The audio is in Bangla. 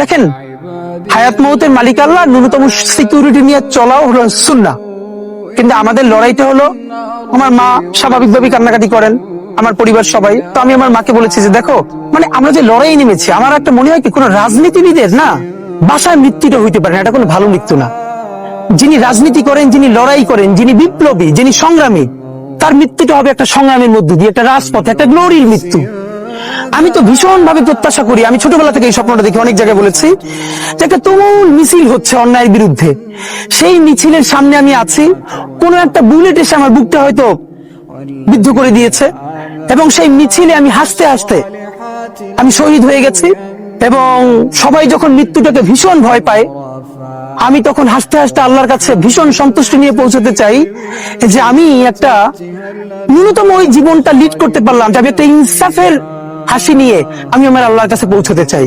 দেখেন, হায়াত মৌতের মালিক আল্লাহ, ন্যূনতম সিকিউরিটি নিয়ে চলাও হলো সুন্নাহ। কিন্তু আমাদের লড়াইটা হলো, আমার মা স্বাভাবিকভাবে কান্নাকাটি করেন, আমার পরিবার সবাই। তো আমি আমার মাকে বলেছি যে দেখো, মানে আমরা যে লড়াই নেমেছি, আমার একটা মনে হয় কি, কোন রাজনীতিবিদের না বাসায় মৃত্যুটা হইতে পারে না, এটা কোনো ভালো মৃত্যু না। যিনি রাজনীতি করেন, যিনি লড়াই করেন, যিনি বিপ্লবী, যিনি সংগ্রামী, তার মৃত্যুটা হবে একটা সংগ্রামের মধ্য দিয়ে, একটা রাজপথে, একটা গ্লোরির মৃত্যু। আমি তো ভীষণ ভাবে প্রত্যাশা করি, আমি ছোটবেলা থেকে এই স্বপ্নটা দেখি, অনেক জায়গায় বলেছি, যে একটা তুমুল মিছিল হচ্ছে অন্যায়ের বিরুদ্ধে। সেই মিছিলের সামনে আমি আছি, কোন একটা বুলেট এসে আমার বুকটা হয়তো বিদ্ধ করে দিয়েছে, এবং সেই মিছিলে আমি হাসতে হাসতে আমি শহীদ হয়ে গেছি। এবং সবাই যখন মৃত্যুটাকে ভীষণ ভয় পায়, আমি তখন হাসতে হাসতে আল্লাহর কাছে ভীষণ সন্তুষ্টি নিয়ে পৌঁছতে চাই, যে আমি একটা ন্যূনতম ওই জীবনটা লিড করতে পারলাম, যে আমি একটা ইনসাফের হাসি নিয়ে আমি আমার আল্লাহর কাছে পৌঁছতে চাই।